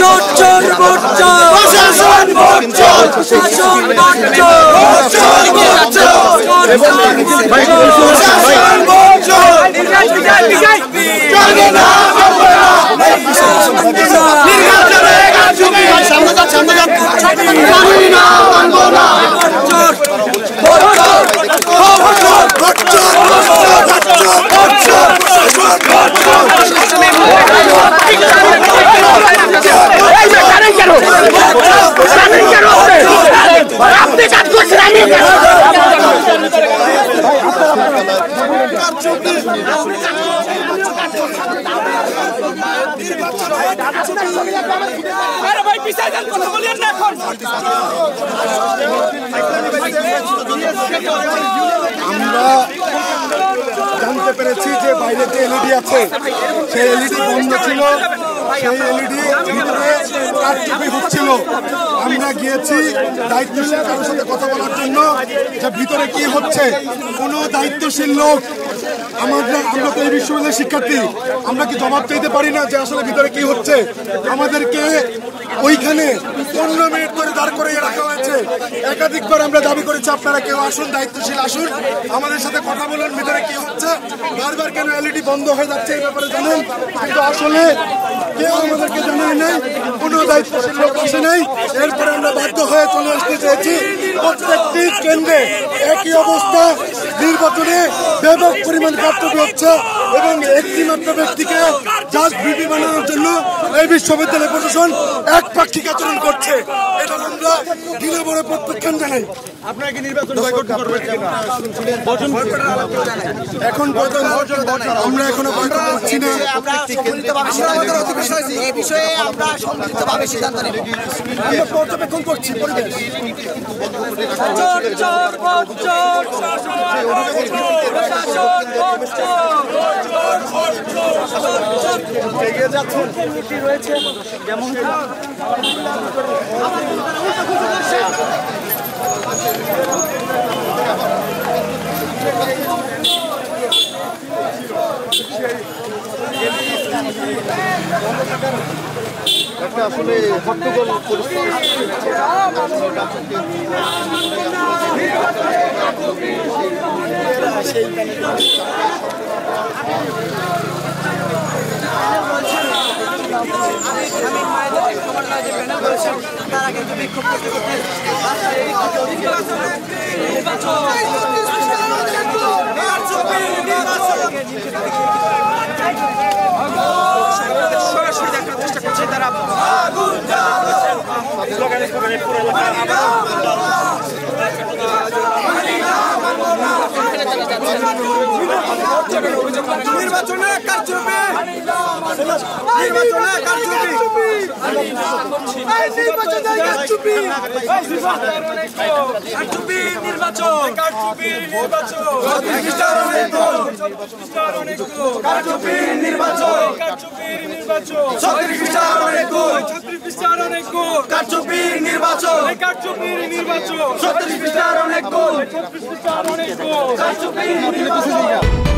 চোর চোর ভোট চোর প্রশাসন ভোট চোর প্রশাসন ভোট চোর প্রশাসন ভোট চোর প্রশাসন ভোট চোর চলে না নির্বাচনে কারচুপি সামনে যান জানি না মানব না চোর ভোট চোর ভোট চোর ভোট চোর ভোট চোর ভোট চোর ভোট চোর আপনি কাজ করছেন আমি আমরা জানতে পেরেছি যে বাইরে যে এলইডি আছে সেই এলইডি বন্ধ ছিল, সেই এলইডি ভিতরে কারচুপি হচ্ছিল। আমরা গিয়েছি দায়িত্বশীল কারোর সাথে কথা বলার জন্য যে ভিতরে কি হচ্ছে। কোনো দায়িত্বশীল লোক আমরা তো এই বিশ্ববিদ্যালয়ের শিক্ষার্থী, আমরা কি জবাব চাইতে পারি না যে আসলে ভিতরে কি হচ্ছে? আমাদেরকে ওইখানে 15 মিনিট ধরে দাঁড় করিয়ে রাখা হয়েছে। একাধিকবার আমরা দাবি করেছি আপনারা কেউ আসুন, দায়িত্বশীল আসুন, আমাদের সাথে কথা বলুন ভিতরে কি হচ্ছে। বারবার কেন এলইডি বন্ধ হয়ে যাচ্ছে এই ব্যাপারে জানেন, কিন্তু আসলে কেউ আমাদেরকে জানায় নাই, কোনো দায়িত্বশীল লোক আসে নাই। এরপরে আমরা বাধ্য হয়ে চলে আসতে চেয়েছি। প্রত্যেকটি কেন্দ্রে একই অবস্থা, নির্বাচনে ব্যাপক পরিমাণ কারচুপি হচ্ছে এবং একটি মাত্র ব্যক্তিকে জাস্ট ভিপি বানানোর জন্য এই বিশ্ববিদ্যালয় প্রশাসন একপাক্ষিক আচরণ করছে। এটা আমরা দিনে বড় প্রত্যাখ্যান জানাই। আপনারা কি নির্বাচন বয়কট করবেন? এখন পর্যন্ত আমরা এখনো বয়কট করছি না। এই বিষয়ে আমরা সম্মিলিতভাবে সিদ্ধান্ত নেব। আমরা পর্যবেক্ষণ করছি পরিবেশ। চোর চোর ভোট চোর প্রশাসন ভোট চোর এগিয়ে যাচ্ছেন রয়েছে যেমন একটা আসলে হট্টগোল পরিস্থিতি। সরাসরি দেখার চেষ্টা করছে তারা। নির্বাচনে কারচুপি, নির্বাচনে কারচুপি, নির্বাচনে কারচুপি, কারচুপি নির্বাচন, কারচুপি নির্বাচন, কারচুপি নির্বাচন, কারচুপি নির্বাচন, 36 পৃষ্ঠার অনেক গুণ, 36 পৃষ্ঠার অনেক গুণ, কারচুপি নির্বাচন, কারচুপি নির্বাচন, 36 পৃষ্ঠার অনেক গুণ, 36 পৃষ্ঠার অনেক গুণ, কারচুপি নির্বাচন।